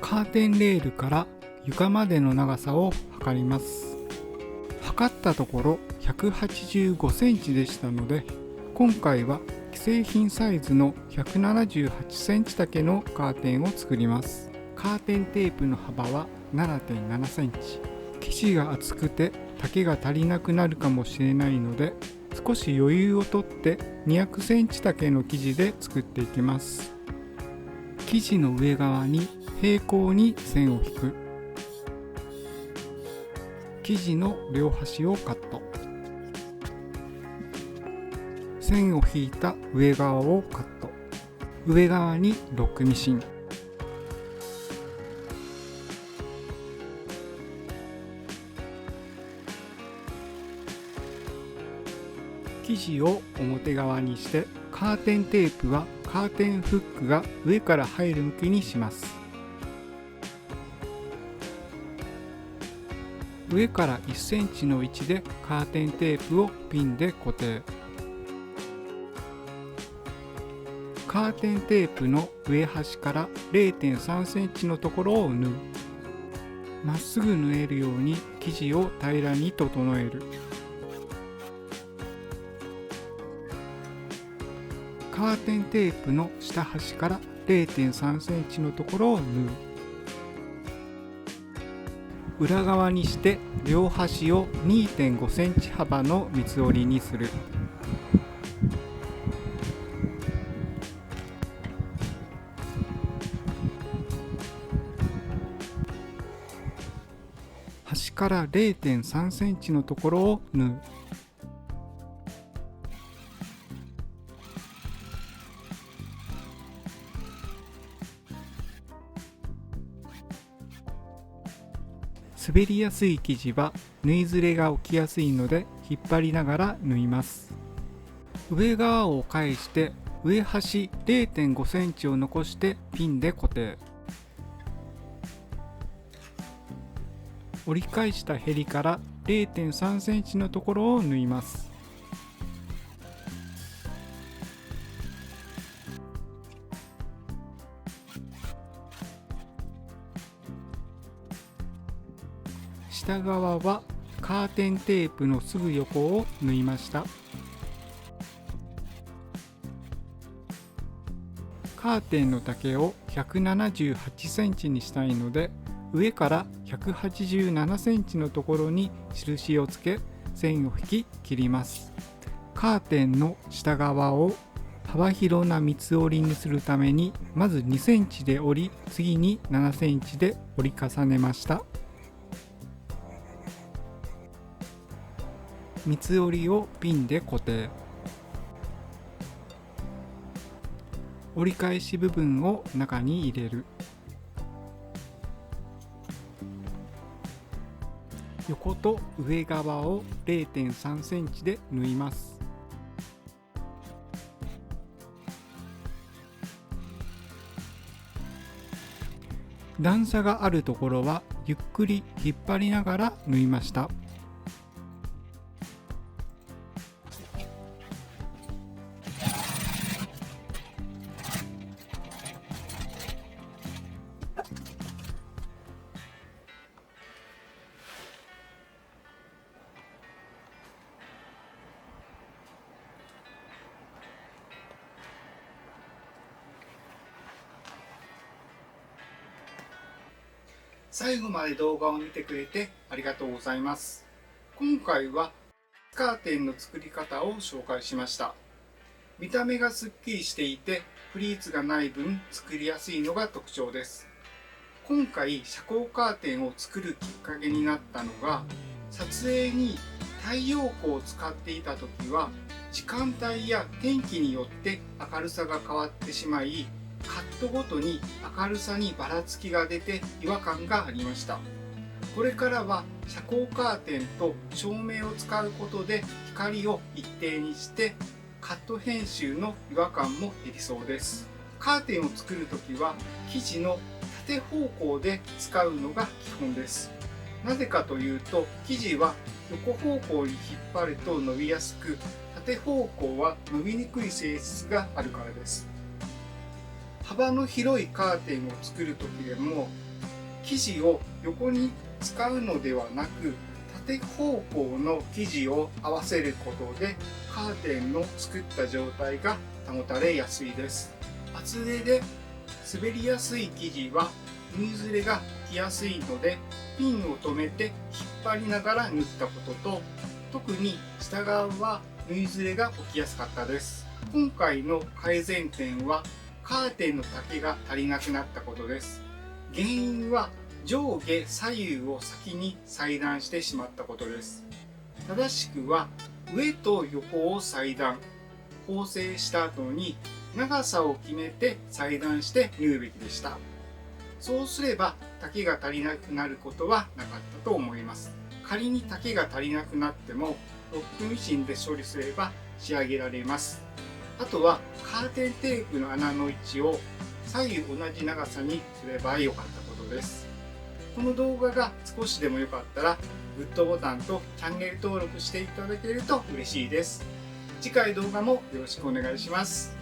カーテンレールから床までの長さを測ります。測ったところ185センチでしたので、今回は既製品サイズの178センチ丈のカーテンを作ります。カーテンテープの幅は 7.7 センチ。生地が厚くて丈が足りなくなるかもしれないので、少し余裕をとって200センチ丈の生地で作っていきます。生地の上側に平行に線を引く。生地の両端をカット。線を引いた上側をカット。上側にロックミシン。生地を表側にして、カーテンテープはカーテンフックが上から入る向きにします。上から1センチの位置でカーテンテープをピンで固定。カーテンテープの上端から 0.3 センチのところを縫う。まっすぐ縫えるように生地を平らに整える。カーテンテープの下端から 0.3 センチのところを縫う。裏側にして両端を 2.5 センチ幅の三つ折りにする。端から 0.3 センチのところを縫う。滑りやすい生地は縫いずれが起きやすいので引っ張りながら縫います。上側を返して上端 0.5 センチを残してピンで固定。折り返したへりから 0.3 センチのところを縫います。下側はカーテンテープのすぐ横を縫いました。カーテンの丈を178センチにしたいので、上から187センチのところに印をつけ、線を引き切ります。カーテンの下側を幅広な三つ折りにするために、まず2センチで折り、次に7センチで折り重ねました。三つ折りをピンで固定。折り返し部分を中に入れる。横と上側を 0.3 センチで縫います。段差があるところはゆっくり引っ張りながら縫いました。最後まで動画を見てくれてありがとうございます。今回はカーテンの作り方を紹介しました。見た目がすっきりしていてプリーツがない分作りやすいのが特徴です。今回遮光カーテンを作るきっかけになったのが、撮影に太陽光を使っていた時は時間帯や天気によって明るさが変わってしまい、カットごとに明るさにばらつきが出て違和感がありました。これからは遮光カーテンと照明を使うことで光を一定にしてカット編集の違和感も減りそうです。カーテンを作るときは生地の縦方向で使うのが基本です。なぜかというと、生地は横方向に引っ張ると伸びやすく、縦方向は伸びにくい性質があるからです。幅の広いカーテンを作るときでも生地を横に使うのではなく、縦方向の生地を合わせることでカーテンの作った状態が保たれやすいです。厚手で滑りやすい生地は縫いずれがきやすいので、ピンを留めて引っ張りながら縫ったことと、特に下側は縫いずれが起きやすかったです。今回の改善点はカーテンの丈が足りなくなったことです。原因は上下左右を先に裁断してしまったことです。正しくは上と横を裁断、縫製した後に長さを決めて裁断して縫うべきでした。そうすれば丈が足りなくなることはなかったと思います。仮に丈が足りなくなってもロックミシンで処理すれば仕上げられます。あとはカーテンテープの穴の位置を左右同じ長さにすればよかったことです。この動画が少しでも良かったらグッドボタンとチャンネル登録していただけると嬉しいです。次回動画もよろしくお願いします。